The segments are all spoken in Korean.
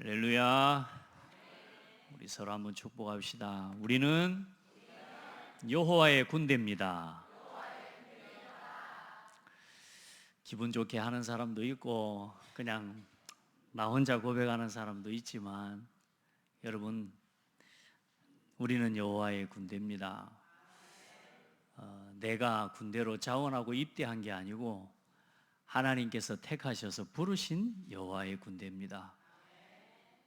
할렐루야. 우리 서로 한번 축복합시다. 우리는 여호와의 군대입니다. 기분 좋게 하는 사람도 있고 그냥 나 혼자 고백하는 사람도 있지만 여러분, 우리는 여호와의 군대입니다. 내가 군대로 자원하고 입대한 게 아니고 하나님께서 택하셔서 부르신 여호와의 군대입니다.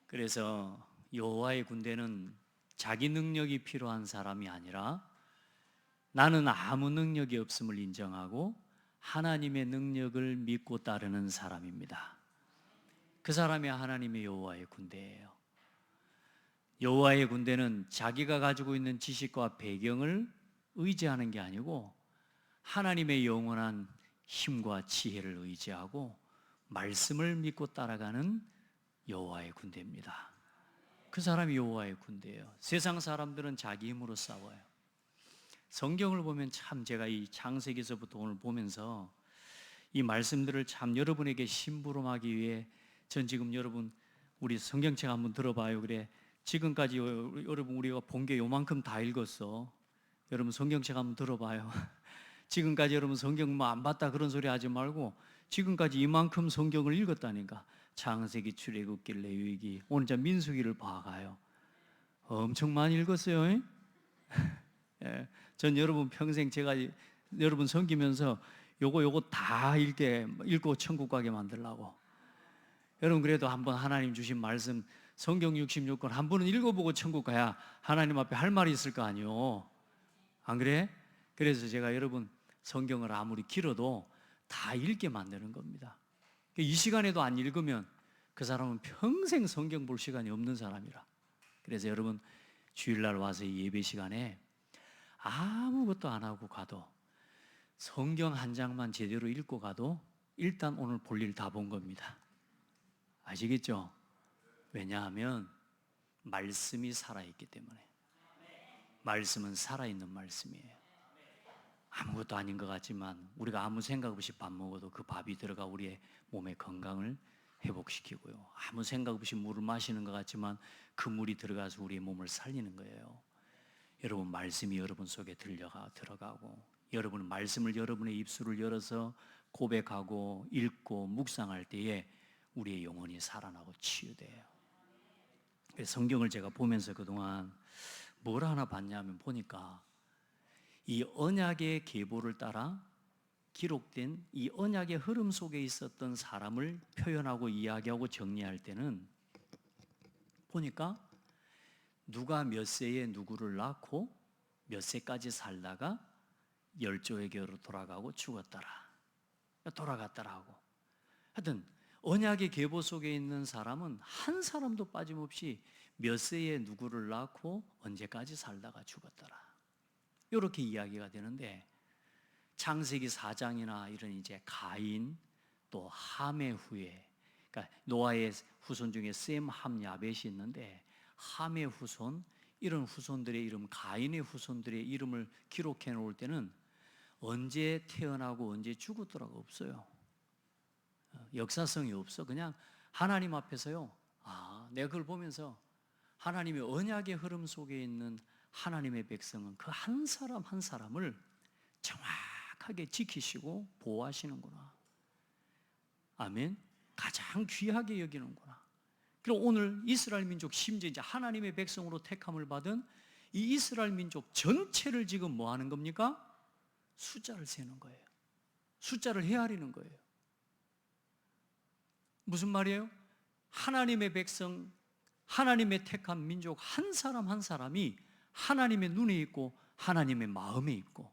그래서 여호와의 군대는 자기 능력이 필요한 사람이 아니라 나는 아무 능력이 없음을 인정하고 하나님의 능력을 믿고 따르는 사람입니다. 그 사람이 하나님의 여호와의 군대예요. 여호와의 군대는 자기가 가지고 있는 지식과 배경을 의지하는 게 아니고 하나님의 영원한 힘과 지혜를 의지하고 말씀을 믿고 따라가는 여호와의 군대입니다. 그 사람이 여호와의 군대예요. 세상 사람들은 자기 힘으로 싸워요. 성경을 보면 참 제가 이 창세기서부터 오늘 보면서 이 말씀들을 참 여러분에게 심부름하기 위해 전 지금 여러분 우리 성경책 한번 들어봐요. 그래 지금까지 여러분 우리가 본 게 요만큼 다 읽었어. 여러분 성경책 한번 들어봐요. 지금까지 여러분 성경 뭐 안 봤다 그런 소리 하지 말고 지금까지 이만큼 성경을 읽었다니까. 창세기, 출애굽기, 레위기, 오늘 자 민수기를 봐가요. 엄청 많이 읽었어요. 예, 전 여러분 평생 제가 여러분 섬기면서 요거 다 읽고 천국 가게 만들려고. 여러분 그래도 한번 하나님 주신 말씀 성경 66권 한 번은 읽어보고 천국 가야 하나님 앞에 할 말이 있을 거 아니요. 안 그래? 그래서 제가 여러분 성경을 아무리 길어도 다 읽게 만드는 겁니다. 이 시간에도 안 읽으면 그 사람은 평생 성경 볼 시간이 없는 사람이라. 그래서 여러분 주일날 와서 이 예배 시간에 아무것도 안 하고 가도 성경 한 장만 제대로 읽고 가도 일단 오늘 볼 일 다 본 겁니다. 아시겠죠? 왜냐하면 말씀이 살아있기 때문에. 말씀은 살아있는 말씀이에요. 아무것도 아닌 것 같지만 우리가 아무 생각 없이 밥 먹어도 그 밥이 들어가 우리의 몸의 건강을 회복시키고요. 아무 생각 없이 물을 마시는 것 같지만 그 물이 들어가서 우리의 몸을 살리는 거예요. 여러분 말씀이 여러분 속에 들어가고 여러분 말씀을 여러분의 입술을 열어서 고백하고 읽고 묵상할 때에 우리의 영혼이 살아나고 치유돼요. 성경을 제가 보면서 그동안 뭘 하나 봤냐면 보니까 이 언약의 계보를 따라 기록된 이 언약의 흐름 속에 있었던 사람을 표현하고 이야기하고 정리할 때는 보니까 누가 몇 세에 누구를 낳고 몇 세까지 살다가 열조에게로 돌아가고 죽었더라, 돌아갔더라 하고, 하여튼 언약의 계보 속에 있는 사람은 한 사람도 빠짐없이 몇 세에 누구를 낳고 언제까지 살다가 죽었더라, 이렇게 이야기가 되는데 창세기 4장이나 이런 이제 가인 또 함의 후에, 그러니까 노아의 후손 중에 셈, 함, 야벳이 있는데 함의 후손, 이런 후손들의 이름, 가인의 후손들의 이름을 기록해 놓을 때는 언제 태어나고 언제 죽었더라고 없어요. 역사성이 없어. 그냥 하나님 앞에서요, 내가 그걸 보면서 하나님의 언약의 흐름 속에 있는 하나님의 백성은 그 한 사람 한 사람을 정확하게 지키시고 보호하시는구나. 아멘. 가장 귀하게 여기는구나. 그리고 오늘 이스라엘 민족, 심지어 이제 하나님의 백성으로 택함을 받은 이 이스라엘 민족 전체를 지금 뭐 하는 겁니까? 숫자를 세는 거예요. 숫자를 헤아리는 거예요. 무슨 말이에요? 하나님의 백성, 하나님의 택한 민족 한 사람 한 사람이 하나님의 눈에 있고 하나님의 마음에 있고,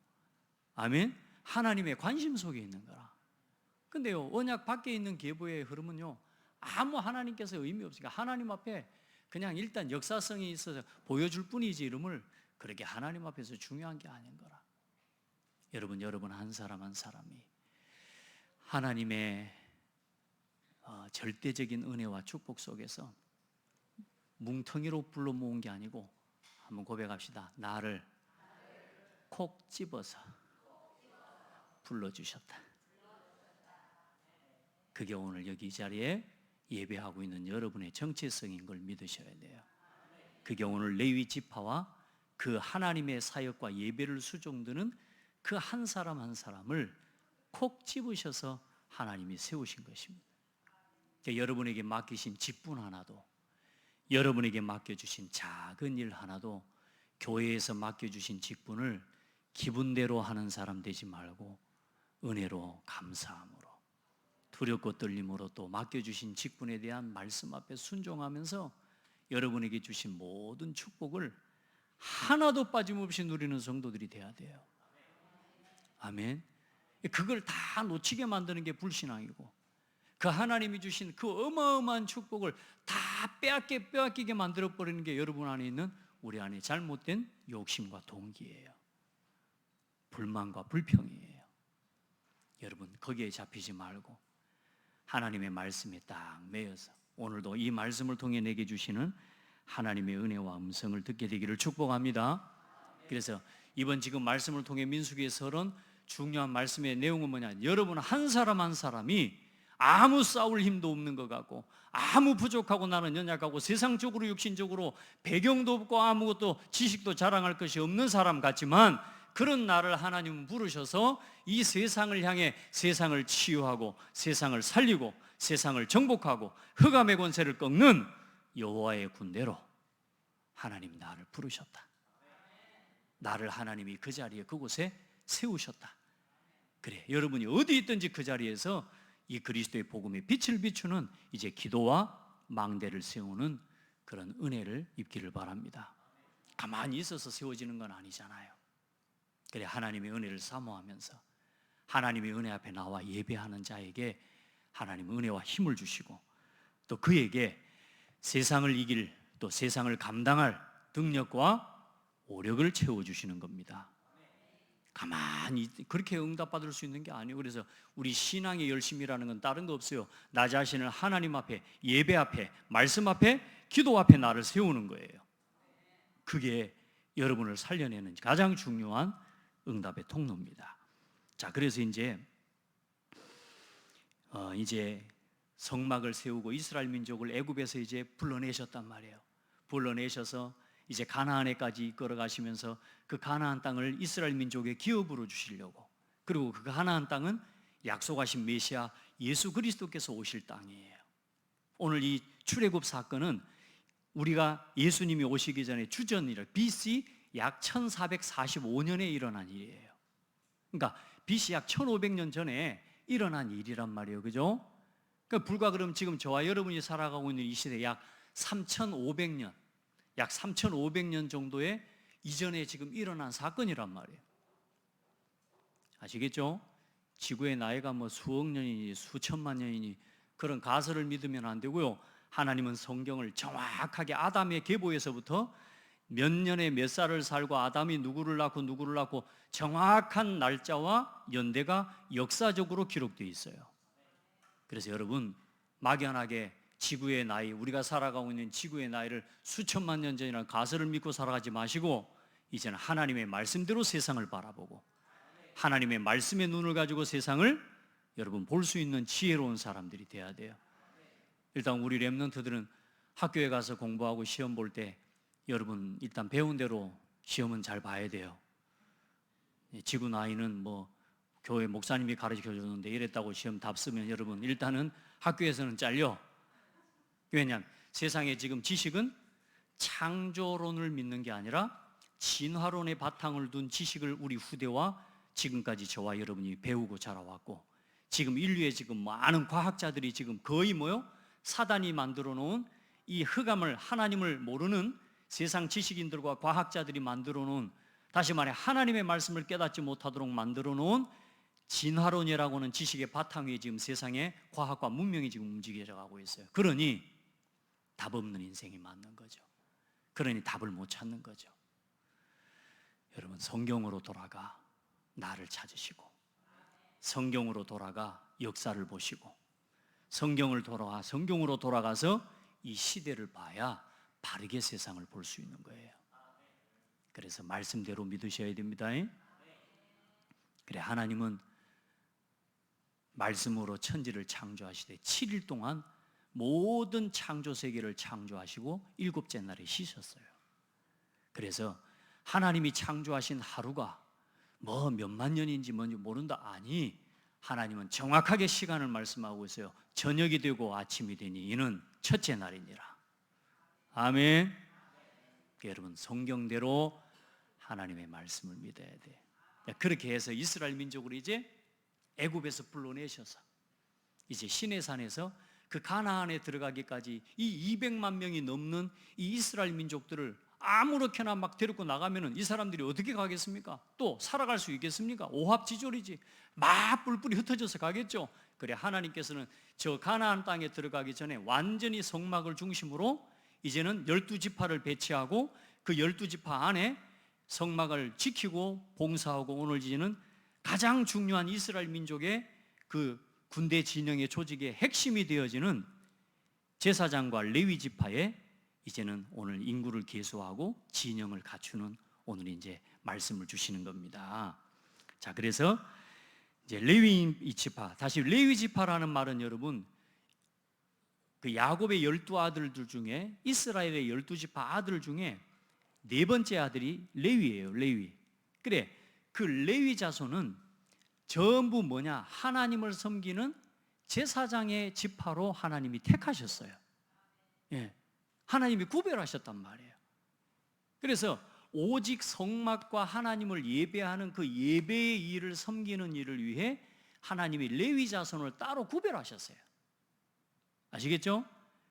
아멘? 하나님의 관심 속에 있는 거라. 근데요, 언약 밖에 있는 계보의 흐름은요, 아무 하나님께서 의미 없으니까 하나님 앞에 그냥 일단 역사성이 있어서 보여줄 뿐이지 이름을 그렇게 하나님 앞에서 중요한 게 아닌 거라. 여러분 한 사람 한 사람이 하나님의 절대적인 은혜와 축복 속에서 뭉텅이로 불러 모은 게 아니고 한번 고백합시다. 나를 콕 집어서 불러주셨다. 그게 오늘 여기 이 자리에 예배하고 있는 여러분의 정체성인 걸 믿으셔야 돼요. 그게 오늘 레위 지파와 그 하나님의 사역과 예배를 수종드는 그 한 사람 한 사람을 콕 집으셔서 하나님이 세우신 것입니다. 그러니까 여러분에게 맡기신 직분 하나도, 여러분에게 맡겨주신 작은 일 하나도 교회에서 맡겨주신 직분을 기분대로 하는 사람 되지 말고 은혜로, 감사함으로, 두렵고 떨림으로 또 맡겨주신 직분에 대한 말씀 앞에 순종하면서 여러분에게 주신 모든 축복을 하나도 빠짐없이 누리는 성도들이 돼야 돼요. 아멘. 그걸 다 놓치게 만드는 게 불신앙이고, 그 하나님이 주신 그 어마어마한 축복을 다 빼앗기게 만들어버리는 게 여러분 안에 있는, 우리 안에 잘못된 욕심과 동기예요. 불만과 불평이에요. 여러분, 거기에 잡히지 말고 하나님의 말씀에 딱 매여서 오늘도 이 말씀을 통해 내게 주시는 하나님의 은혜와 음성을 듣게 되기를 축복합니다. 그래서 이번 지금 말씀을 통해 민수기의 설은 중요한 말씀의 내용은 뭐냐, 여러분 한 사람 한 사람이 아무 싸울 힘도 없는 것 같고, 아무 부족하고 나는 연약하고 세상적으로 육신적으로 배경도 없고 아무것도 지식도 자랑할 것이 없는 사람 같지만, 그런 나를 하나님은 부르셔서 이 세상을 향해 세상을 치유하고 세상을 살리고 세상을 정복하고 흑암의 권세를 꺾는 여호와의 군대로 하나님 나를 부르셨다. 나를 하나님이 그 자리에 그곳에 세우셨다. 그래, 여러분이 어디 있든지 그 자리에서 이 그리스도의 복음의 빛을 비추는 이제 기도와 망대를 세우는 그런 은혜를 입기를 바랍니다. 가만히 있어서 세워지는 건 아니잖아요. 그래, 하나님의 은혜를 사모하면서 하나님의 은혜 앞에 나와 예배하는 자에게 하나님은 은혜와 힘을 주시고, 또 그에게 세상을 이길, 또 세상을 감당할 능력과 오력을 채워주시는 겁니다. 가만히 그렇게 응답받을 수 있는 게 아니에요. 그래서 우리 신앙의 열심이라는 건 다른 거 없어요. 나 자신을 하나님 앞에, 예배 앞에, 말씀 앞에, 기도 앞에 나를 세우는 거예요. 그게 여러분을 살려내는 가장 중요한 응답의 통로입니다. 자, 그래서 이제 성막을 세우고 이스라엘 민족을 애굽에서 이제 불러내셨단 말이에요. 불러내셔서 이제 가나안에까지 이끌어 가시면서 그 가나안 땅을 이스라엘 민족의 기업으로 주시려고, 그리고 그 가나안 땅은 약속하신 메시아 예수 그리스도께서 오실 땅이에요. 오늘 이 출애굽 사건은 우리가 예수님이 오시기 전에 주전이라 BC 약 1445년에 일어난 일이에요. 그러니까 BC 약 1500년 전에 일어난 일이란 말이에요. 그죠? 그러니까 불과 그럼 지금 저와 여러분이 살아가고 있는 이 시대 약 3500년, 약 3500년 정도의 이전에 지금 일어난 사건이란 말이에요. 아시겠죠? 지구의 나이가 뭐 수억 년이니 수천만 년이니 그런 가설을 믿으면 안 되고요. 하나님은 성경을 정확하게 아담의 계보에서부터 몇 년에 몇 살을 살고 아담이 누구를 낳고 정확한 날짜와 연대가 역사적으로 기록되어 있어요. 그래서 여러분, 막연하게 지구의 나이, 우리가 살아가고 있는 지구의 나이를 수천만 년 전이라는 가설을 믿고 살아가지 마시고, 이제는 하나님의 말씀대로 세상을 바라보고 하나님의 말씀의 눈을 가지고 세상을 여러분 볼 수 있는 지혜로운 사람들이 돼야 돼요. 일단 우리 렘넌트들은 학교에 가서 공부하고 시험 볼 때 여러분 일단 배운 대로 시험은 잘 봐야 돼요. 지구 나이는 뭐 교회 목사님이 가르쳐 줬는데 이랬다고 시험 답 쓰면 여러분 일단은 학교에서는 잘려. 왜냐하면 세상에 지금 지식은 창조론을 믿는 게 아니라 진화론의 바탕을 둔 지식을 우리 후대와 지금까지 저와 여러분이 배우고 자라왔고, 지금 인류의 지금 많은 과학자들이 지금 거의 사단이 만들어 놓은 이 흑암을, 하나님을 모르는 세상 지식인들과 과학자들이 만들어 놓은, 다시 말해 하나님의 말씀을 깨닫지 못하도록 만들어 놓은 진화론이라고 하는 지식의 바탕 위에 지금 세상의 과학과 문명이 지금 움직여 가고 있어요. 그러니 답 없는 인생이 맞는 거죠. 그러니 답을 못 찾는 거죠. 여러분, 성경으로 돌아가 나를 찾으시고, 성경으로 돌아가 역사를 보시고, 성경으로 돌아가서 이 시대를 봐야 바르게 세상을 볼 수 있는 거예요. 그래서 말씀대로 믿으셔야 됩니다. 그래, 하나님은 말씀으로 천지를 창조하시되 7일 동안 모든 창조 세계를 창조하시고 일곱째 날에 쉬셨어요. 그래서 하나님이 창조하신 하루가 뭐 몇만 년인지 뭔지 모른다. 아니, 하나님은 정확하게 시간을 말씀하고 있어요. 저녁이 되고 아침이 되니 이는 첫째 날이니라. 아멘. 여러분, 성경대로 하나님의 말씀을 믿어야 돼. 그렇게 해서 이스라엘 민족을 이제 애굽에서 불러내셔서 이제 시내산에서 그 가나안에 들어가기까지 이 200만 명이 넘는 이 이스라엘 민족들을 아무렇게나 막 데리고 나가면은 이 사람들이 어떻게 가겠습니까? 또 살아갈 수 있겠습니까? 오합지졸이지. 막 뿔뿔이 흩어져서 가겠죠. 그래, 하나님께서는 저 가나안 땅에 들어가기 전에 완전히 성막을 중심으로 이제는 12지파를 배치하고 그 12지파 안에 성막을 지키고 봉사하고 오늘 이제는 가장 중요한 이스라엘 민족의 그 군대 진영의 조직의 핵심이 되어지는 제사장과 레위 지파에 이제는 오늘 인구를 계수하고 진영을 갖추는 오늘 이제 말씀을 주시는 겁니다. 자, 그래서 이제 레위 지파, 다시 레위 지파라는 말은 여러분 그 야곱의 12아들들 중에 이스라엘의 12지파 아들 중에 네 번째 아들이 레위예요. 레위. 그래, 그 레위 자손은 전부 뭐냐? 하나님을 섬기는 제사장의 지파로 하나님이 택하셨어요. 예, 하나님이 구별하셨단 말이에요. 그래서 오직 성막과 하나님을 예배하는 그 예배의 일을 섬기는 일을 위해 하나님이 레위 자손을 따로 구별하셨어요. 아시겠죠?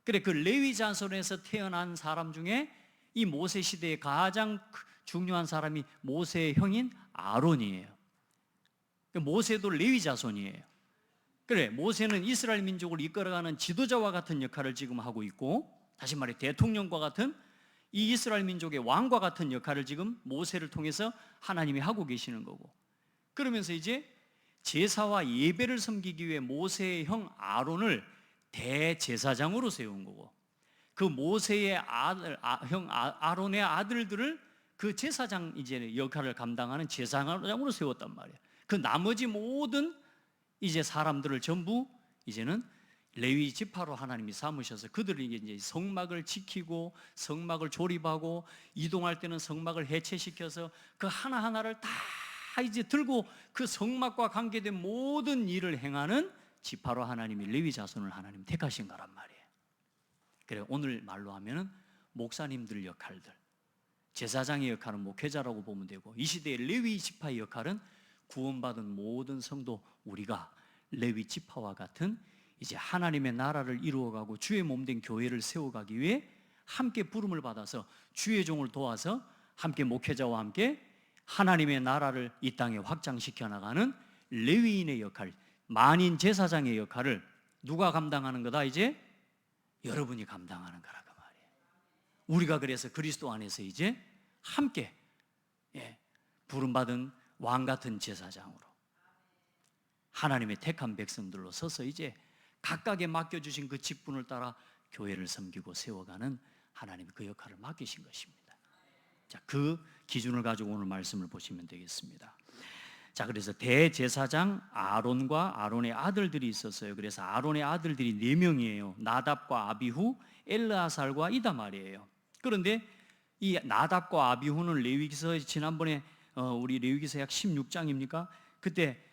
그래, 그 레위 자손에서 태어난 사람 중에 이 모세 시대의 가장 중요한 사람이 모세의 형인 아론이에요. 모세도 레위 자손이에요. 그래, 모세는 이스라엘 민족을 이끌어가는 지도자와 같은 역할을 지금 하고 있고, 다시 말해 대통령과 같은 이 이스라엘 민족의 왕과 같은 역할을 지금 모세를 통해서 하나님이 하고 계시는 거고, 그러면서 이제 제사와 예배를 섬기기 위해 모세의 형 아론을 대제사장으로 세운 거고, 그 모세의 형 아론의 아들들을 그 제사장 이제 역할을 감당하는 제사장으로 세웠단 말이에요. 그 나머지 모든 이제 사람들을 전부 이제는 레위 지파로 하나님이 삼으셔서 그들이 이제 성막을 지키고 성막을 조립하고 이동할 때는 성막을 해체시켜서 그 하나하나를 다 이제 들고 그 성막과 관계된 모든 일을 행하는 지파로 하나님이 레위 자손을 하나님 택하신 거란 말이에요. 그래, 오늘 말로 하면은 목사님들 역할들, 제사장의 역할은 목회자라고 보면 되고, 이 시대의 레위 지파의 역할은 구원받은 모든 성도 우리가 레위 지파와 같은 이제 하나님의 나라를 이루어가고 주의 몸된 교회를 세워가기 위해 함께 부름을 받아서 주의 종을 도와서 함께 목회자와 함께 하나님의 나라를 이 땅에 확장시켜 나가는 레위인의 역할, 만인 제사장의 역할을 누가 감당하는 거다? 이제 여러분이 감당하는 거라 그 말이에요. 우리가 그래서 그리스도 안에서 이제 함께 부름받은 왕 같은 제사장으로 하나님의 택한 백성들로 서서 이제 각각에 맡겨주신 그 직분을 따라 교회를 섬기고 세워가는 하나님의 그 역할을 맡기신 것입니다. 자, 그 기준을 가지고 오늘 말씀을 보시면 되겠습니다. 자, 그래서 대제사장 아론과 아론의 아들들이 있었어요. 그래서 아론의 아들들이 4명이에요. 나답과 아비후, 엘르아살과 이다말이에요. 그런데 이 나답과 아비후는 레위기서 지난번에 우리 레위기서 약 16장입니까? 그때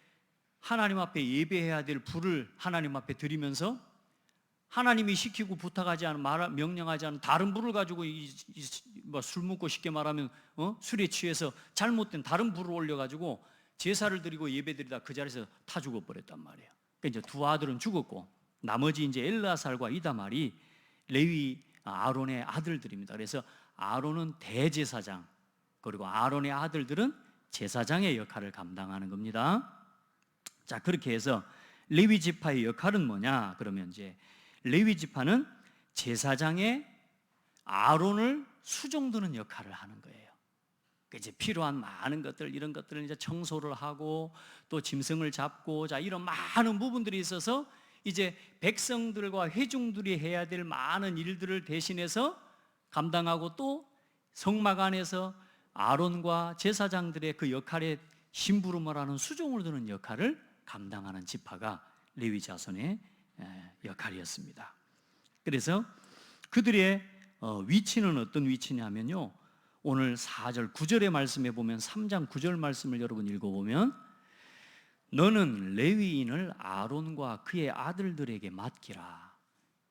하나님 앞에 예배해야 될 불을 하나님 앞에 드리면서 하나님이 시키고 부탁하지 않은 명령하지 않은 다른 불을 가지고 술 먹고 쉽게 말하면 술에 취해서 잘못된 다른 불을 올려가지고 제사를 드리고 예배드리다 그 자리에서 타 죽어버렸단 말이에요. 그러니까 이제 두 아들은 죽었고 나머지 이제 엘르아살과 이다말이 레위 아론의 아들들입니다. 그래서 아론은 대제사장, 그리고 아론의 아들들은 제사장의 역할을 감당하는 겁니다. 자, 그렇게 해서 레위 지파의 역할은 뭐냐? 그러면 이제 레위 지파는 제사장의 아론을 수종드는 역할을 하는 거예요. 이제 필요한 많은 것들, 이런 것들을 이제 청소를 하고 또 짐승을 잡고, 자, 이런 많은 부분들이 있어서 이제 백성들과 회중들이 해야 될 많은 일들을 대신해서 감당하고, 또 성막 안에서 아론과 제사장들의 그 역할에 심부름을 하는 수종을 드는 역할을 감당하는 지파가 레위 자손의 역할이었습니다. 그래서 그들의 위치는 어떤 위치냐면요, 오늘 4절 9절의 말씀에 보면 3장 9절 말씀을 여러분 읽어보면 너는 레위인을 아론과 그의 아들들에게 맡기라.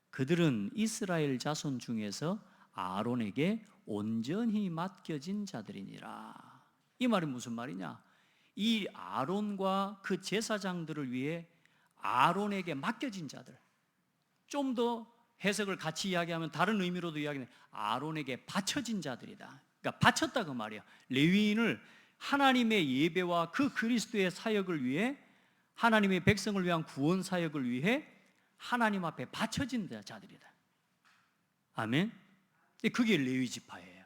그들은 이스라엘 자손 중에서 아론에게 온전히 맡겨진 자들이니라. 이 말이 무슨 말이냐? 이 아론과 그 제사장들을 위해 아론에게 맡겨진 자들, 좀 더 해석을 같이 이야기하면 다른 의미로도 이야기해 아론에게 바쳐진 자들이다. 그러니까 바쳤다 그 말이에요. 레위인을 하나님의 예배와 그 그리스도의 사역을 위해, 하나님의 백성을 위한 구원 사역을 위해 하나님 앞에 바쳐진 자들이다. 아멘. 그게 레위 지파예요.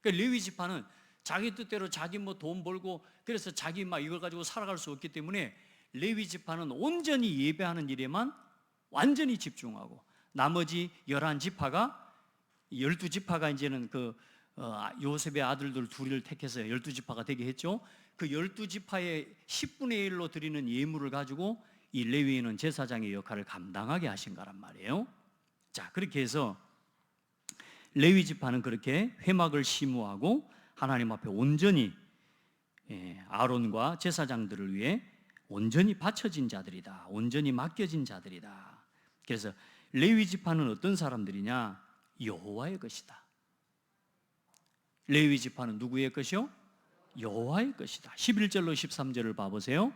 그러니까 레위 지파는 자기 뜻대로 자기 뭐 돈 벌고 그래서 자기 막 이걸 가지고 살아갈 수 없기 때문에 레위 지파는 온전히 예배하는 일에만 완전히 집중하고, 나머지 11지파가 12지파가 이제는 요셉의 아들들 둘을 택해서 12지파가 되게 했죠. 그 12지파의 10분의 1로 드리는 예물을 가지고 이 레위인은 제사장의 역할을 감당하게 하신 거란 말이에요. 자, 그렇게 해서 레위 지파는 그렇게 회막을 심우하고 하나님 앞에 온전히 아론과 제사장들을 위해 온전히 바쳐진 자들이다. 온전히 맡겨진 자들이다. 그래서 레위 지파는 어떤 사람들이냐? 여호와의 것이다. 레위 지파는 누구의 것이요? 여호와의 것이다. 11절로 13절을 봐보세요.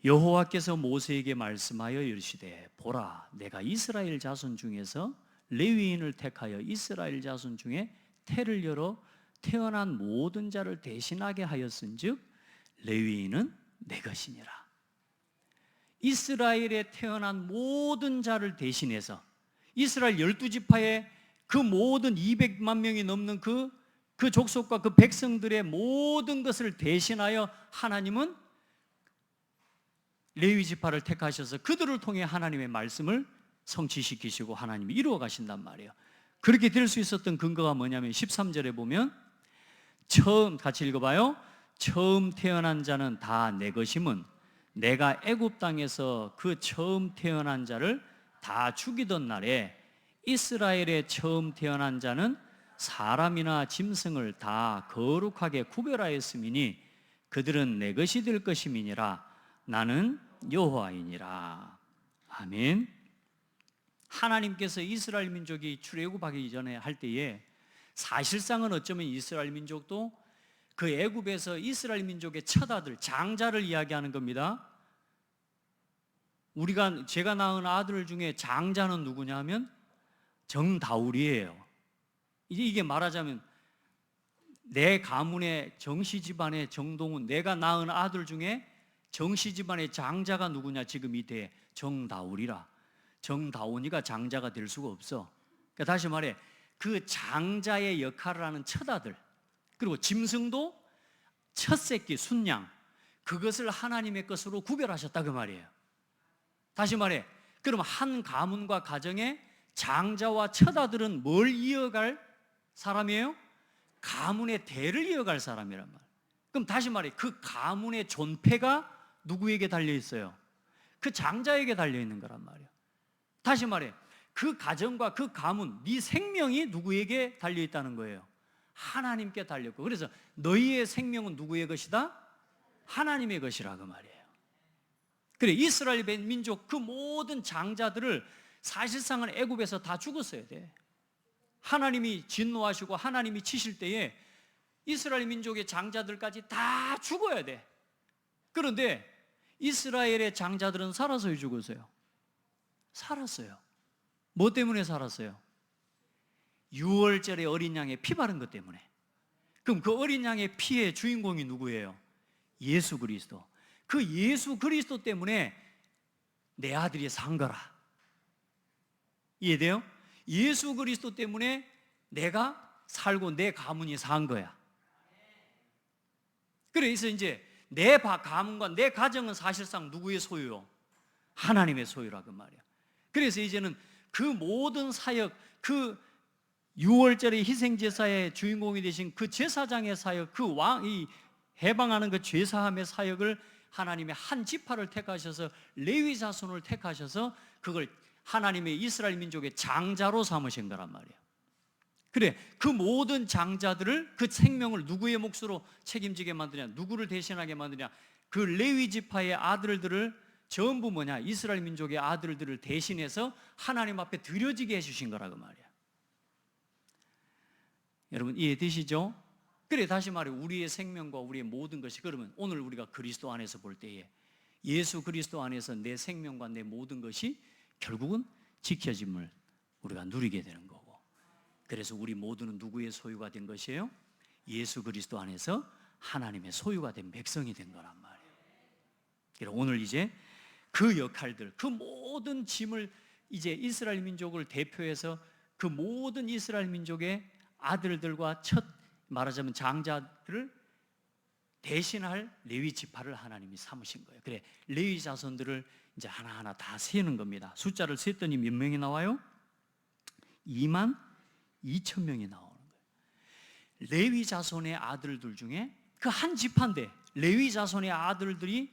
여호와께서 모세에게 말씀하여 이르시되 보라, 내가 이스라엘 자손 중에서 레위인을 택하여 이스라엘 자손 중에 태를 열어 태어난 모든 자를 대신하게 하였은즉 레위인은 내 것이니라. 이스라엘에 태어난 모든 자를 대신해서 이스라엘 12지파의 그 모든 200만 명이 넘는 그 족속과 그 백성들의 모든 것을 대신하여 하나님은 레위 지파를 택하셔서 그들을 통해 하나님의 말씀을 성취시키시고 하나님이 이루어 가신단 말이에요. 그렇게 될 수 있었던 근거가 뭐냐면 13절에 보면 처음, 같이 읽어봐요. 처음 태어난 자는 다 내 것임은 내가 애굽 땅에서 그 처음 태어난 자를 다 죽이던 날에 이스라엘의 처음 태어난 자는 사람이나 짐승을 다 거룩하게 구별하였음이니 그들은 내 것이 될 것임이니라. 나는 여호와이니라. 아멘. 하나님께서 이스라엘 민족이 출애굽하기 전에 할 때에 사실상은 어쩌면 이스라엘 민족도 그 애굽에서 이스라엘 민족의 첫 아들, 장자를 이야기하는 겁니다. 제가 낳은 아들 중에 장자는 누구냐 하면 정다울이에요. 이게 말하자면 내 가문의 정씨 집안의 정동훈, 내가 낳은 아들 중에 정씨 집안의 장자가 누구냐? 지금 이때 정다울이라. 정다운이가 장자가 될 수가 없어. 그러니까 다시 말해 그 장자의 역할을 하는 첫 아들, 그리고 짐승도 첫 새끼 순양, 그것을 하나님의 것으로 구별하셨다 그 말이에요. 다시 말해 그럼 한 가문과 가정의 장자와 첫 아들은 뭘 이어갈 사람이에요? 가문의 대를 이어갈 사람이란 말이에요. 그럼 다시 말해 그 가문의 존폐가 누구에게 달려 있어요? 그 장자에게 달려 있는 거란 말이에요. 다시 말해 그 가정과 그 가문, 네 생명이 누구에게 달려 있다는 거예요? 하나님께 달렸고, 그래서 너희의 생명은 누구의 것이다? 하나님의 것이라 그 말이에요. 그래, 이스라엘 민족 그 모든 장자들을 사실상은 애굽에서 다 죽었어야 돼. 하나님이 진노하시고 하나님이 치실 때에 이스라엘 민족의 장자들까지 다 죽어야 돼. 그런데 이스라엘의 장자들은 살아서요, 죽었어요? 살았어요. 뭐 때문에 살았어요? 유월절에 어린 양의 피 바른 것 때문에. 그럼 그 어린 양의 피의 주인공이 누구예요? 예수 그리스도. 그 예수 그리스도 때문에 내 아들이 산 거라. 이해돼요? 예수 그리스도 때문에 내가 살고 내 가문이 산 거야. 그래서 이제 내 가문과 내 가정은 사실상 누구의 소유요? 하나님의 소유라 그 말이야. 그래서 이제는 그 모든 사역, 그 6월절의 희생제사의 주인공이 되신 그 제사장의 사역, 그 왕이 해방하는 그 죄사함의 사역을 하나님의 한 지파를 택하셔서 레위 자손을 택하셔서 그걸 하나님의 이스라엘 민족의 장자로 삼으신 거란 말이에요. 그래, 그 모든 장자들을, 그 생명을 누구의 몫으로 책임지게 만드냐, 누구를 대신하게 만드냐, 그 레위 지파의 아들들을 전부 뭐냐, 이스라엘 민족의 아들들을 대신해서 하나님 앞에 드려지게 해주신 거라고 말이야. 여러분 이해되시죠? 그래, 다시 말해 우리의 생명과 우리의 모든 것이, 그러면 오늘 우리가 그리스도 안에서 볼 때에 예수 그리스도 안에서 내 생명과 내 모든 것이 결국은 지켜짐을 우리가 누리게 되는 거고, 그래서 우리 모두는 누구의 소유가 된 것이에요? 예수 그리스도 안에서 하나님의 소유가 된 백성이 된 거란 말이에요. 그래서 오늘 이제 그 역할들, 그 모든 짐을 이제 이스라엘 민족을 대표해서 그 모든 이스라엘 민족의 아들들과 첫 말하자면 장자들을 대신할 레위 지파를 하나님이 삼으신 거예요. 그래, 레위 자손들을 이제 하나하나 다 세는 겁니다. 숫자를 셌더니 몇 명이 나와요? 2만 2천 명이 나오는 거예요. 레위 자손의 아들들 중에 그 한 지파인데 레위 자손의 아들들이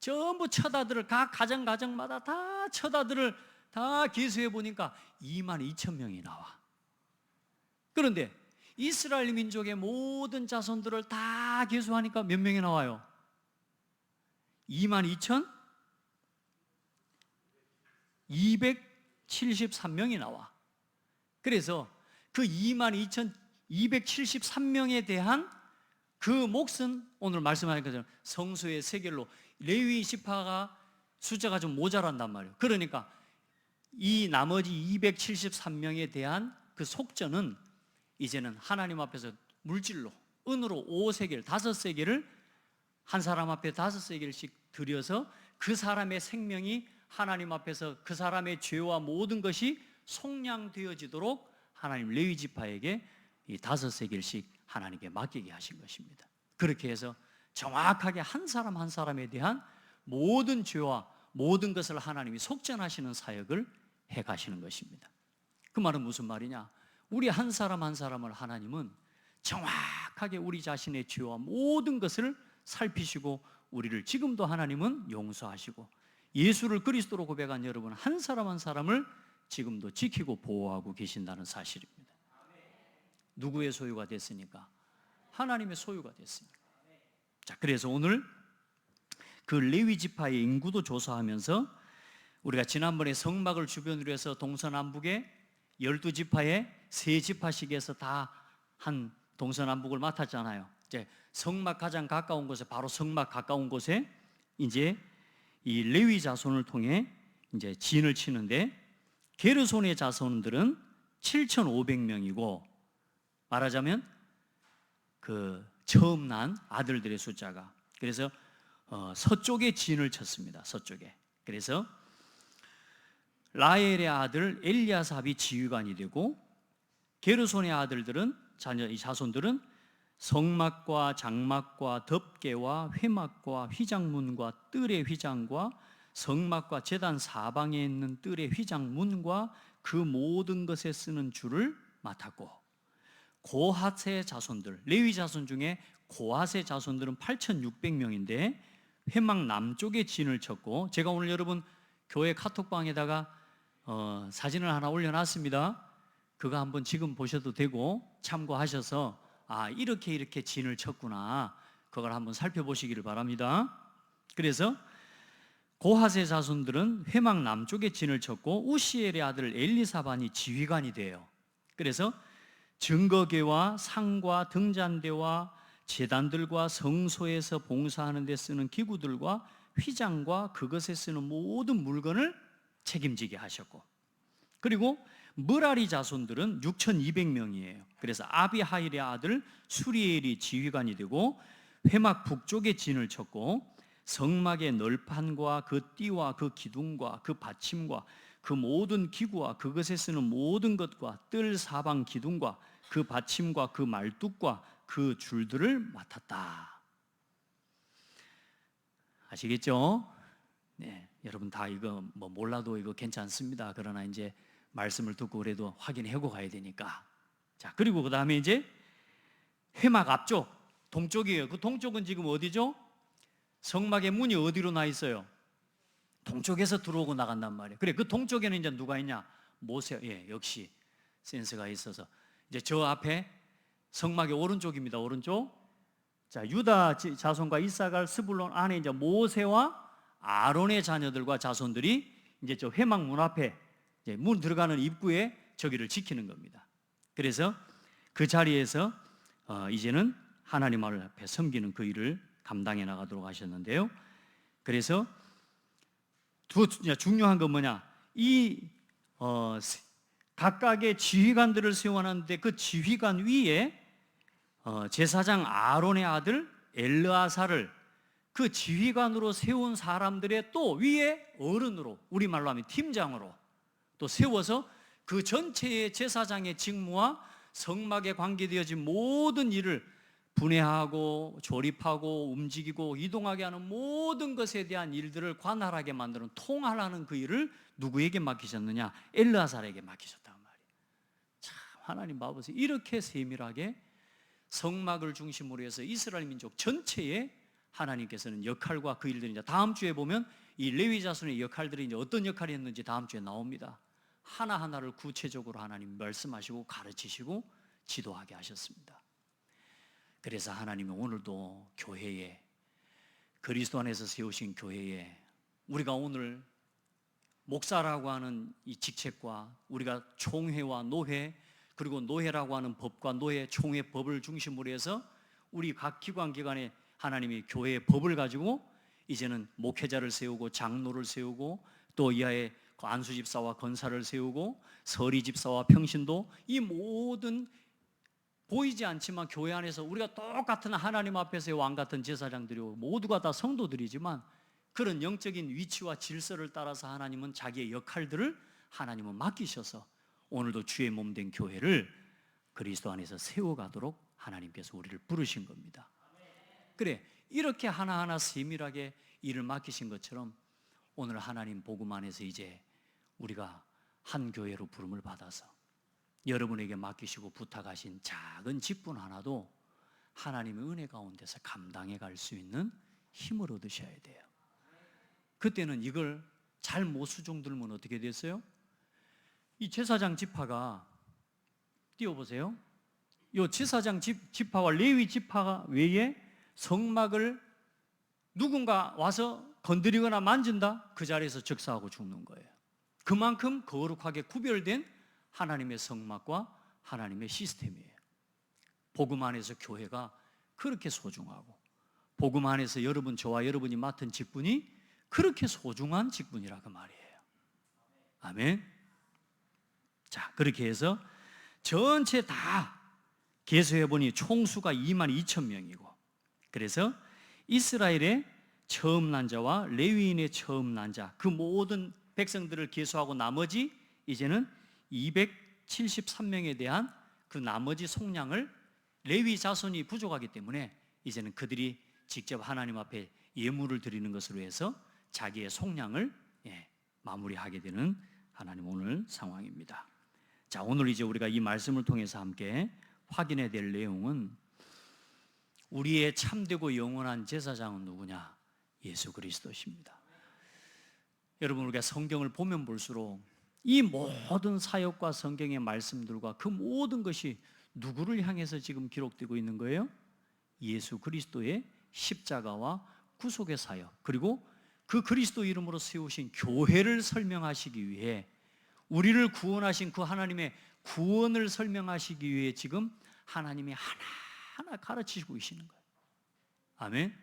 전부 처다들을 각 가정마다 다 처다들을 다 계수해 보니까 2만 2천 명이 나와. 그런데 이스라엘 민족의 모든 자손들을 다 계수하니까 몇 명이 나와요? 2만 2천 273명이 나와. 그래서 그 22,273명에 대한 그 몫은 오늘 말씀하신 것처럼 성소의 세겔로, 레위 지파가 숫자가 좀 모자란단 말이에요. 그러니까 이 나머지 273명에 대한 그 속전은 이제는 하나님 앞에서 물질로, 은으로 5세겔, 5세겔을 한 사람 앞에 5세겔씩 드려서 그 사람의 생명이 하나님 앞에서 그 사람의 죄와 모든 것이 속량되어지도록 하나님 레위 지파에게 이 5세겔씩 하나님께 맡기게 하신 것입니다. 그렇게 해서 정확하게 한 사람 한 사람에 대한 모든 죄와 모든 것을 하나님이 속전하시는 사역을 해 가시는 것입니다. 그 말은 무슨 말이냐? 우리 한 사람 한 사람을 하나님은 정확하게 우리 자신의 죄와 모든 것을 살피시고 우리를 지금도 하나님은 용서하시고 예수를 그리스도로 고백한 여러분 한 사람 한 사람을 지금도 지키고 보호하고 계신다는 사실입니다. 누구의 소유가 됐으니까? 하나님의 소유가 됐으니까. 자, 그래서 오늘 그 레위 지파의 인구도 조사하면서 우리가 지난번에 성막을 주변으로 해서 동서남북에 12지파에 3지파씩에서 다 한 동서남북을 맡았잖아요. 이제 성막 가장 가까운 곳에, 바로 성막 가까운 곳에 이제 이 레위 자손을 통해 이제 진을 치는데, 게르손의 자손들은 7,500명이고 말하자면 그 처음 난 아들들의 숫자가, 그래서 서쪽에 진을 쳤습니다. 서쪽에. 그래서 라헬의 아들 엘리아삽이 지휘관이 되고, 게르손의 아들들은 이 자손들은 성막과 장막과 덮개와 회막과 휘장문과 뜰의 휘장과 성막과 제단 사방에 있는 뜰의 휘장문과 그 모든 것에 쓰는 줄을 맡았고, 고핫의 자손들, 레위 자손 중에 고핫의 자손들은 8,600명인데 회막 남쪽에 진을 쳤고, 제가 오늘 여러분 교회 카톡방에다가 사진을 하나 올려놨습니다. 그거 한번 지금 보셔도 되고 참고하셔서 이렇게 진을 쳤구나, 그걸 한번 살펴보시기를 바랍니다. 그래서 고핫의 자손들은 회막 남쪽에 진을 쳤고 우시엘의 아들 엘리사반이 지휘관이 돼요. 그래서 증거계와 상과 등잔대와 제단들과 성소에서 봉사하는 데 쓰는 기구들과 휘장과 그것에 쓰는 모든 물건을 책임지게 하셨고, 그리고 므라리 자손들은 6,200명이에요. 그래서 아비하일의 아들 수리엘이 지휘관이 되고 회막 북쪽에 진을 쳤고, 성막의 널판과 그 띠와 그 기둥과 그 받침과 그 모든 기구와 그것에 쓰는 모든 것과 뜰 사방 기둥과 그 받침과 그 말뚝과 그 줄들을 맡았다. 아시겠죠? 네, 여러분 다 이거 뭐 몰라도 이거 괜찮습니다. 그러나 이제 말씀을 듣고 그래도 확인하고 가야 되니까. 자, 그리고 그 다음에 이제 회막 앞쪽 동쪽이에요. 그 동쪽은 지금 어디죠? 성막의 문이 어디로 나 있어요? 동쪽에서 들어오고 나간단 말이에요. 그래, 그 동쪽에는 이제 누가 있냐? 모세. 예, 역시 센스가 있어서 이제 저 앞에 성막의 오른쪽입니다. 오른쪽. 자, 유다 자손과 이사갈, 스불론 안에 이제 모세와 아론의 자녀들과 자손들이 이제 저 회막 문 앞에 이제 문 들어가는 입구에 저기를 지키는 겁니다. 그래서 그 자리에서 이제는 하나님 앞에 섬기는 그 일을 감당해 나가도록 하셨는데요. 그래서 중요한 건 뭐냐? 이 각각의 지휘관들을 세워놨는데 그 지휘관 위에 제사장 아론의 아들 엘르아사를 그 지휘관으로 세운 사람들의 또 위에 어른으로, 우리말로 하면 팀장으로 또 세워서 그 전체의 제사장의 직무와 성막에 관계되어진 모든 일을 분해하고 조립하고 움직이고 이동하게 하는 모든 것에 대한 일들을 관할하게 만드는, 통할하는 그 일을 누구에게 맡기셨느냐? 엘르아살에게 맡기셨단 말이에요. 참, 하나님 봐보세요. 이렇게 세밀하게 성막을 중심으로 해서 이스라엘 민족 전체에 하나님께서는 역할과 그 일들이, 이제 다음 주에 보면 이 레위 자손의 역할들이 이제 어떤 역할이 있는지 다음 주에 나옵니다. 하나하나를 구체적으로 하나님 말씀하시고 가르치시고 지도하게 하셨습니다. 그래서 하나님이 오늘도 교회에, 그리스도 안에서 세우신 교회에, 우리가 오늘 목사라고 하는 이 직책과 우리가 총회와 노회, 그리고 노회라고 하는 법과 노회, 총회 법을 중심으로 해서 우리 각 기관에 하나님이 교회의 법을 가지고 이제는 목회자를 세우고 장로를 세우고 또 이하에 안수집사와 권사를 세우고 서리집사와 평신도, 이 모든 보이지 않지만 교회 안에서 우리가 똑같은 하나님 앞에서의 왕 같은 제사장들이고 모두가 다 성도들이지만 그런 영적인 위치와 질서를 따라서 하나님은 자기의 역할들을 하나님은 맡기셔서 오늘도 주의 몸된 교회를 그리스도 안에서 세워가도록 하나님께서 우리를 부르신 겁니다. 그래, 이렇게 하나하나 세밀하게 일을 맡기신 것처럼 오늘 하나님 복음 안에서 이제 우리가 한 교회로 부름을 받아서 여러분에게 맡기시고 부탁하신 작은 직분 하나도 하나님의 은혜 가운데서 감당해 갈 수 있는 힘을 얻으셔야 돼요. 그때는 이걸 잘 못 수종들면 어떻게 됐어요? 이 제사장 지파가, 띄워보세요. 이 제사장 지파와 레위 지파 외에 성막을 누군가 와서 건드리거나 만진다? 그 자리에서 즉사하고 죽는 거예요. 그만큼 거룩하게 구별된 하나님의 성막과 하나님의 시스템이에요. 복음 안에서 교회가 그렇게 소중하고 복음 안에서 여러분, 저와 여러분이 맡은 직분이 그렇게 소중한 직분이라 그 말이에요. 아멘. 자, 그렇게 해서 전체 다 계수해보니 총수가 22,000명이고, 그래서 이스라엘의 처음 난 자와 레위인의 처음 난 자, 그 모든 백성들을 계수하고 나머지 이제는 273명에 대한 그 나머지 속량을, 레위 자손이 부족하기 때문에 이제는 그들이 직접 하나님 앞에 예물을 드리는 것으로 해서 자기의 속량을 마무리하게 되는 하나님 오늘 상황입니다. 자, 오늘 이제 우리가 이 말씀을 통해서 함께 확인해야 될 내용은, 우리의 참되고 영원한 제사장은 누구냐? 예수 그리스도십니다. 여러분, 우리가 성경을 보면 볼수록 이 모든 사역과 성경의 말씀들과 그 모든 것이 누구를 향해서 지금 기록되고 있는 거예요? 예수 그리스도의 십자가와 구속의 사역, 그리고 그 그리스도 이름으로 세우신 교회를 설명하시기 위해, 우리를 구원하신 그 하나님의 구원을 설명하시기 위해 지금 하나님이 하나하나 가르치시고 계시는 거예요. 아멘.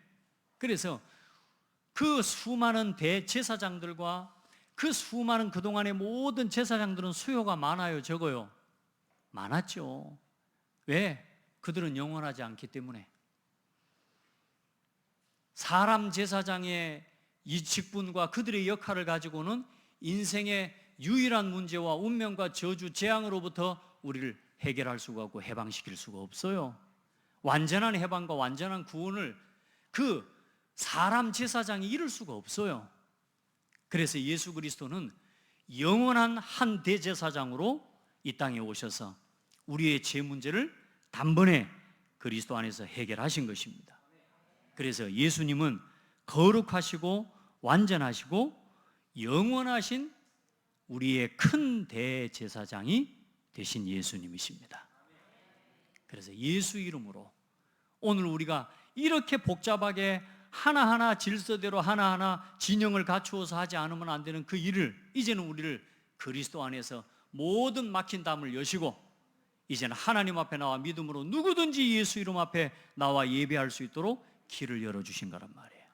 그래서 그 수많은 대제사장들과 그 수많은 그동안의 모든 제사장들은 수요가 많아요, 적어요? 많았죠. 왜? 그들은 영원하지 않기 때문에. 사람 제사장의 이 직분과 그들의 역할을 가지고는 인생의 유일한 문제와 운명과 저주, 재앙으로부터 우리를 해결할 수가 없고 해방시킬 수가 없어요. 완전한 해방과 완전한 구원을 그 사람 제사장이 이룰 수가 없어요. 그래서 예수 그리스도는 영원한 한 대제사장으로 이 땅에 오셔서 우리의 죄 문제를 단번에 그리스도 안에서 해결하신 것입니다. 그래서 예수님은 거룩하시고 완전하시고 영원하신 우리의 큰 대제사장이 되신 예수님이십니다. 그래서 예수 이름으로 오늘 우리가 이렇게 복잡하게 하나하나 질서대로 하나하나 진영을 갖추어서 하지 않으면 안 되는 그 일을 이제는 우리를 그리스도 안에서 모든 막힌 담을 여시고 이제는 하나님 앞에 나와 믿음으로 누구든지 예수 이름 앞에 나와 예배할 수 있도록 길을 열어주신 거란 말이에요.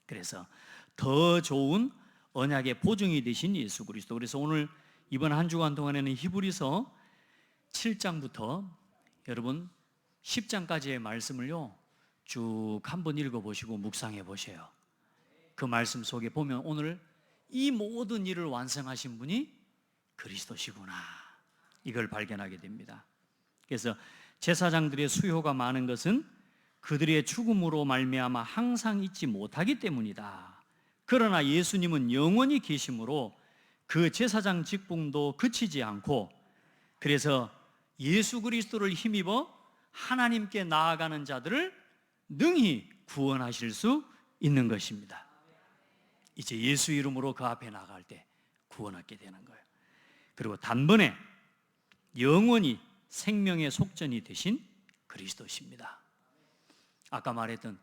그래서 더 좋은 언약의 보증이 되신 예수 그리스도. 그래서 오늘 이번 한 주간 동안에는 히브리서 7장부터 여러분 10장까지의 말씀을요 쭉 한번 읽어보시고 묵상해 보세요. 그 말씀 속에 보면 오늘 이 모든 일을 완성하신 분이 그리스도시구나, 이걸 발견하게 됩니다. 그래서 제사장들의 수요가 많은 것은 그들의 죽음으로 말미암아 항상 잊지 못하기 때문이다. 그러나 예수님은 영원히 계심으로 그 제사장 직분도 그치지 않고, 그래서 예수 그리스도를 힘입어 하나님께 나아가는 자들을 능히 구원하실 수 있는 것입니다. 이제 예수 이름으로 그 앞에 나갈 때 구원하게 되는 거예요. 그리고 단번에 영원히 생명의 속전이 되신 그리스도십니다. 아까 말했던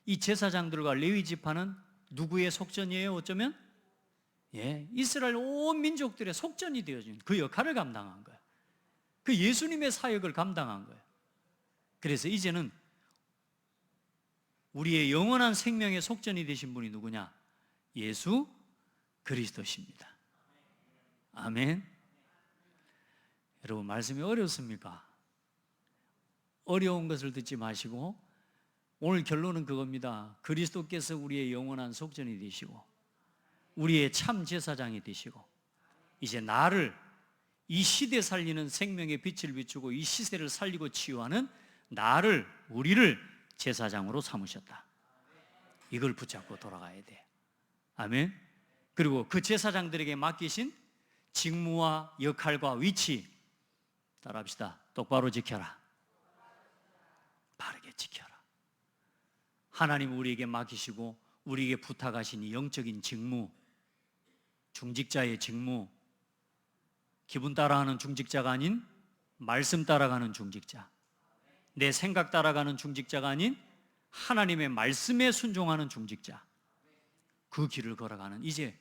이 제사장들과 레위 지파는 누구의 속전이에요? 어쩌면 이스라엘 온 민족들의 속전이 되어진 그 역할을 감당한 거예요. 그 예수님의 사역을 감당한 거예요. 그래서 이제는 우리의 영원한 생명의 속전이 되신 분이 누구냐? 예수 그리스도십니다. 아멘. 여러분, 말씀이 어렵습니까? 어려운 것을 듣지 마시고 오늘 결론은 그겁니다. 그리스도께서 우리의 영원한 속전이 되시고 우리의 참 제사장이 되시고 이제 나를 이 시대 살리는 생명의 빛을 비추고 이 시세를 살리고 치유하는 나를, 우리를 제사장으로 삼으셨다. 이걸 붙잡고 돌아가야 돼. 아멘. 그리고 그 제사장들에게 맡기신 직무와 역할과 위치, 따라합시다. 똑바로 지켜라. 바르게 지켜라. 하나님 우리에게 맡기시고 우리에게 부탁하신 이 영적인 직무, 중직자의 직무, 기분 따라하는 중직자가 아닌 말씀 따라가는 중직자, 내 생각 따라가는 중직자가 아닌 하나님의 말씀에 순종하는 중직자, 그 길을 걸어가는 이제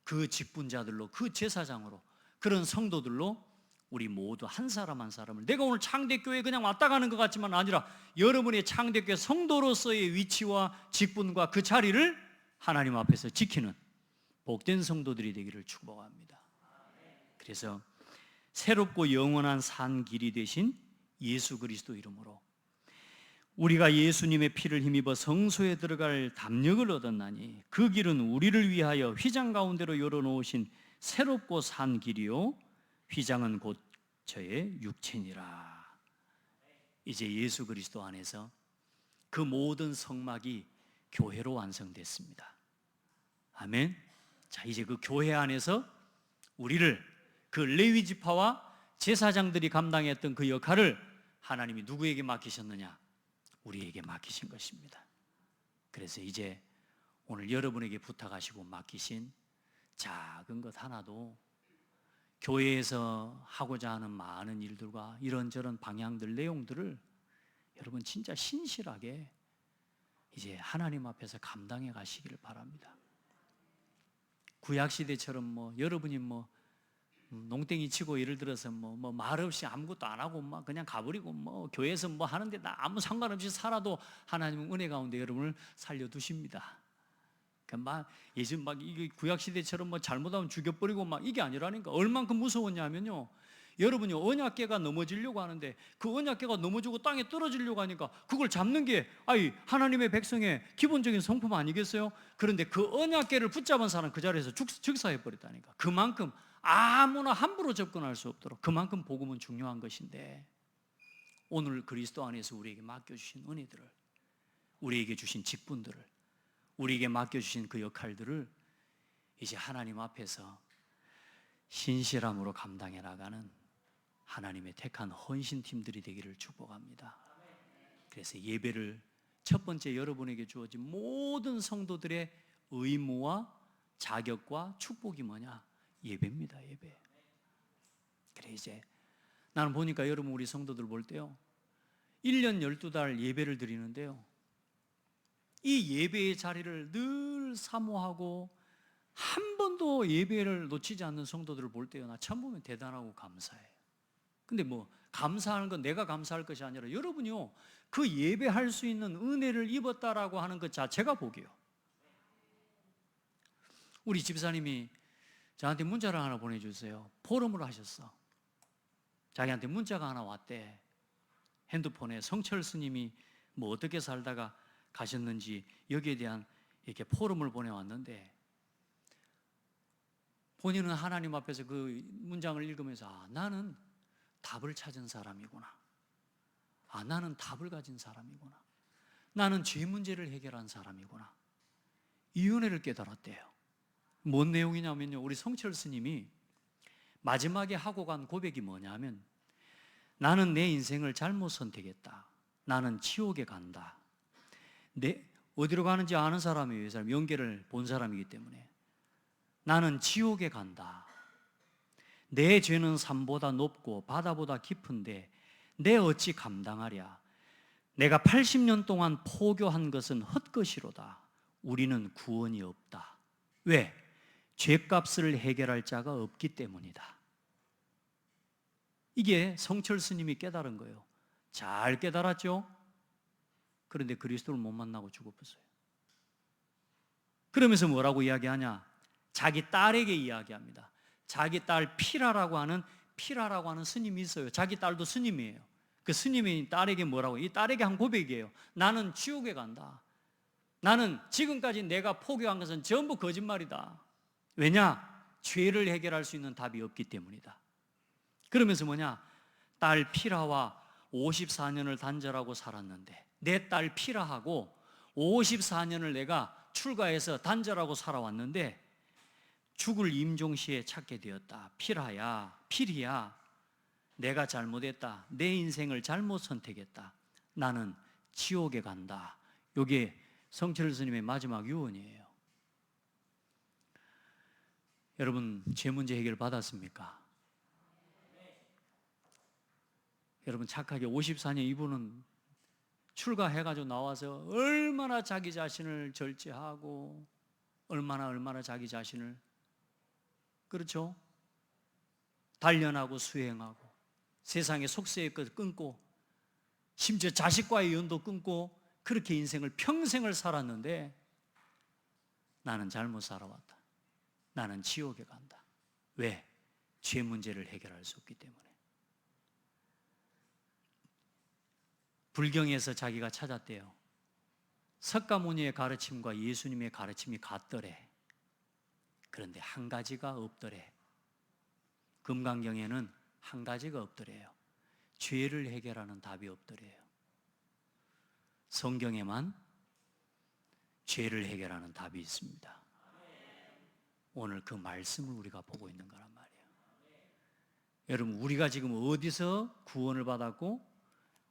그 직분자들로, 그 제사장으로, 그런 성도들로 우리 모두 한 사람 한 사람을, 내가 오늘 창대교회에 그냥 왔다 가는 것 같지만 아니라 여러분의 창대교회 성도로서의 위치와 직분과 그 자리를 하나님 앞에서 지키는 복된 성도들이 되기를 축복합니다. 그래서 새롭고 영원한 산 길이 되신 예수 그리스도 이름으로 우리가 예수님의 피를 힘입어 성소에 들어갈 담력을 얻었나니 그 길은 우리를 위하여 휘장 가운데로 열어놓으신 새롭고 산 길이요 휘장은 곧 저의 육체니라. 이제 예수 그리스도 안에서 그 모든 성막이 교회로 완성됐습니다. 아멘. 자, 이제 그 교회 안에서 우리를, 그 레위 지파와 제사장들이 감당했던 그 역할을 하나님이 누구에게 맡기셨느냐? 우리에게 맡기신 것입니다. 그래서 이제 오늘 여러분에게 부탁하시고 맡기신 작은 것 하나도 교회에서 하고자 하는 많은 일들과 이런저런 방향들, 내용들을 여러분 진짜 신실하게 이제 하나님 앞에서 감당해 가시기를 바랍니다. 구약시대처럼 여러분이 농땡이 치고 예를 들어서 말없이 아무것도 안 하고 그냥 가버리고 교회에서 하는데 나 아무 상관없이 살아도 하나님은 은혜 가운데 여러분을 살려두십니다. 예전 이게 구약시대처럼 잘못하면 죽여버리고 이게 아니라니까. 얼만큼 무서웠냐면요, 여러분이 언약궤가 넘어지려고 하는데 그 언약궤가 넘어지고 땅에 떨어지려고 하니까 그걸 잡는 게 하나님의 백성의 기본적인 성품 아니겠어요? 그런데 그 언약궤를 붙잡은 사람 그 자리에서 즉사해버렸다니까. 그만큼 아무나 함부로 접근할 수 없도록, 그만큼 복음은 중요한 것인데, 오늘 그리스도 안에서 우리에게 맡겨주신 은혜들을, 우리에게 주신 직분들을, 우리에게 맡겨주신 그 역할들을 이제 하나님 앞에서 신실함으로 감당해 나가는 하나님의 택한 헌신팀들이 되기를 축복합니다. 그래서 예배를 첫 번째 여러분에게 주어진 모든 성도들의 의무와 자격과 축복이 뭐냐? 예배입니다. 예배. 그래 이제 나는 보니까 여러분 우리 성도들 볼 때요 1년 12달 예배를 드리는데요 이 예배의 자리를 늘 사모하고 한 번도 예배를 놓치지 않는 성도들을 볼 때요 나 참 보면 대단하고 감사해요. 근데 뭐 감사하는 건 내가 감사할 것이 아니라 여러분이요 그 예배할 수 있는 은혜를 입었다라고 하는 것 자체가 복이요. 우리 집사님이 저한테 문자를 하나 보내주세요. 포럼으로 하셨어. 자기한테 문자가 하나 왔대. 핸드폰에 성철 스님이 뭐 어떻게 살다가 가셨는지 여기에 대한 이렇게 포럼을 보내왔는데 본인은 하나님 앞에서 그 문장을 읽으면서 아, 나는 답을 찾은 사람이구나. 아, 나는 답을 가진 사람이구나. 나는 죄 문제를 해결한 사람이구나. 이 은혜를 깨달았대요. 뭔 내용이냐면요 우리 성철 스님이 마지막에 하고 간 고백이 뭐냐면 나는 내 인생을 잘못 선택했다. 나는 지옥에 간다. 어디로 가는지 아는 사람이에요. 이 사람 연계를 본 사람이기 때문에 나는 지옥에 간다. 내 죄는 산보다 높고 바다보다 깊은데 내 어찌 감당하랴. 내가 80년 동안 포교한 것은 헛것이로다. 우리는 구원이 없다. 왜? 죄값을 해결할 자가 없기 때문이다. 이게 성철 스님이 깨달은 거예요. 잘 깨달았죠? 그런데 그리스도를 못 만나고 죽어버렸어요. 그러면서 뭐라고 이야기하냐? 자기 딸에게 이야기합니다. 자기 딸 피라라고 하는 스님이 있어요. 자기 딸도 스님이에요. 그 스님이 딸에게 뭐라고? 이 딸에게 한 고백이에요. 나는 지옥에 간다. 나는 지금까지 내가 포기한 것은 전부 거짓말이다. 왜냐? 죄를 해결할 수 있는 답이 없기 때문이다. 그러면서 뭐냐? 딸 피라와 54년을 단절하고 살았는데 내 딸 피라하고 54년을 내가 출가해서 단절하고 살아왔는데 죽을 임종시에 찾게 되었다. 피리야 내가 잘못했다. 내 인생을 잘못 선택했다. 나는 지옥에 간다. 이게 성철 스님의 마지막 유언이에요. 여러분 죄 문제 해결 받았습니까? 여러분 착하게 54년 이분은 출가해가지고 나와서 얼마나 자기 자신을 절제하고 얼마나 자기 자신을 그렇죠? 단련하고 수행하고 세상의 속세의 것 끊고 심지어 자식과의 연도 끊고 그렇게 인생을 평생을 살았는데 나는 잘못 살아왔다. 나는 지옥에 간다. 왜? 죄 문제를 해결할 수 없기 때문에. 불경에서 자기가 찾았대요. 석가모니의 가르침과 예수님의 가르침이 같더래. 그런데 한 가지가 없더래. 금강경에는 한 가지가 없더래요. 죄를 해결하는 답이 없더래요. 성경에만 죄를 해결하는 답이 있습니다. 오늘 그 말씀을 우리가 보고 있는 거란 말이에요. 여러분 우리가 지금 어디서 구원을 받았고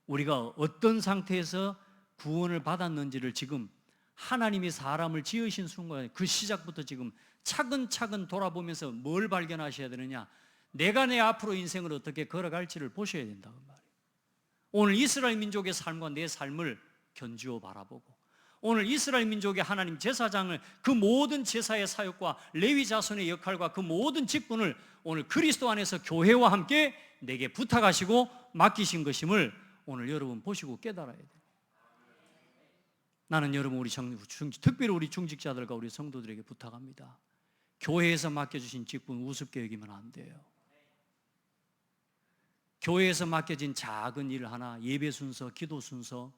우리가 어떤 상태에서 구원을 받았는지를 지금 하나님이 사람을 지으신 순간 그 시작부터 지금 차근차근 돌아보면서 뭘 발견하셔야 되느냐? 내가 내 앞으로 인생을 어떻게 걸어갈지를 보셔야 된다고 말이에요. 오늘 이스라엘 민족의 삶과 내 삶을 견주어 바라보고 오늘 이스라엘 민족의 하나님 제사장을 그 모든 제사의 사역과 레위 자손의 역할과 그 모든 직분을 오늘 그리스도 안에서 교회와 함께 내게 부탁하시고 맡기신 것임을 오늘 여러분 보시고 깨달아야 돼요. 나는 여러분 특별히 우리 중직자들과 우리 성도들에게 부탁합니다. 교회에서 맡겨주신 직분 우습게 여기면 안 돼요. 교회에서 맡겨진 작은 일 하나, 예배 순서, 기도 순서,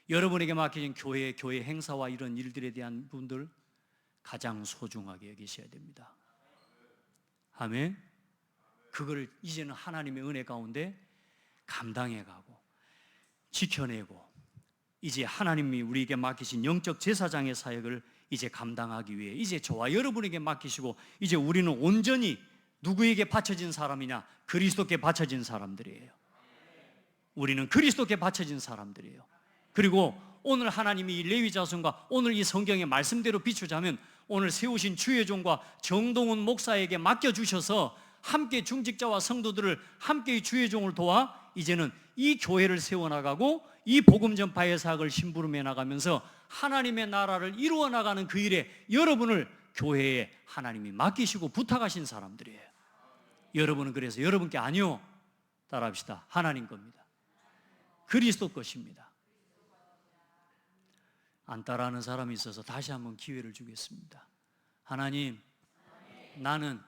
여러분에게 맡겨진 교회 행사와 이런 일들에 대한 분들 가장 소중하게 여기셔야 됩니다. 아멘. 그걸 이제는 하나님의 은혜 가운데 감당해가고 지켜내고 이제 하나님이 우리에게 맡기신 영적 제사장의 사역을 이제 감당하기 위해 이제 저와 여러분에게 맡기시고 이제 우리는 온전히 누구에게 바쳐진 사람이냐? 그리스도께 바쳐진 사람들이에요. 우리는 그리스도께 바쳐진 사람들이에요. 그리고 오늘 하나님이 이 레위 자손과 오늘 이 성경의 말씀대로 비추자면 오늘 세우신 주의 종과 정동훈 목사에게 맡겨주셔서 함께 중직자와 성도들을 함께 주의 종을 도와 이제는 이 교회를 세워나가고 이 복음 전파의 사역을 심부름해 나가면서 하나님의 나라를 이루어 나가는 그 일에 여러분을 교회에 하나님이 맡기시고 부탁하신 사람들이에요. 여러분은 그래서 여러분께 아니요, 따라합시다. 하나님 겁니다. 그리스도 것입니다. 안 따라하는 사람이 있어서 다시 한번 기회를 주겠습니다. 하나님, 나는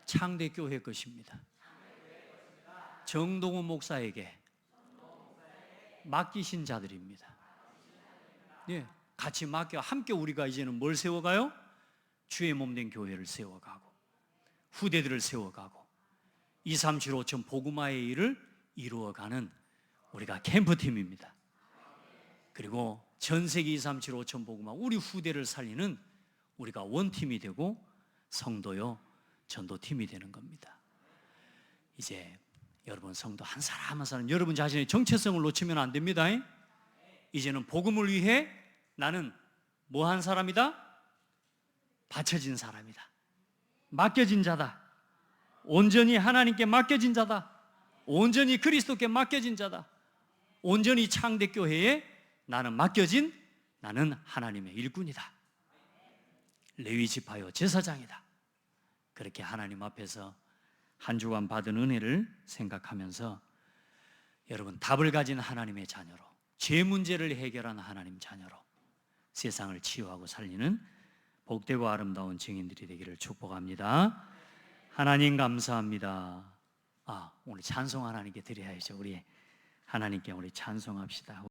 창대교회 것입니다. 정동훈 목사에게 맡기신 자들입니다. 예, 같이 맡겨 함께 우리가 이제는 뭘 세워가요? 주의 몸된 교회를 세워가고 후대들을 세워가고 237 5천 복음화의 일을 이루어가는 우리가 캠프팀입니다. 그리고 전세계 237 5천 복음화 우리 후대를 살리는 우리가 원팀이 되고 성도요 전도팀이 되는 겁니다. 이제 여러분 성도 한 사람 한 사람 여러분 자신의 정체성을 놓치면 안 됩니다. 이제는 복음을 위해 나는 뭐 한 사람이다? 바쳐진 사람이다. 맡겨진 자다. 온전히 하나님께 맡겨진 자다. 온전히 그리스도께 맡겨진 자다. 온전히 창대교회에 나는 맡겨진 나는 하나님의 일꾼이다. 레위 지파요 제사장이다. 그렇게 하나님 앞에서 한 주간 받은 은혜를 생각하면서 여러분 답을 가진 하나님의 자녀로 죄 문제를 해결하는 하나님 자녀로 세상을 치유하고 살리는 복되고 아름다운 증인들이 되기를 축복합니다. 하나님 감사합니다. 오늘 찬송 하나님께 드려야죠. 우리 하나님께 우리 찬송합시다.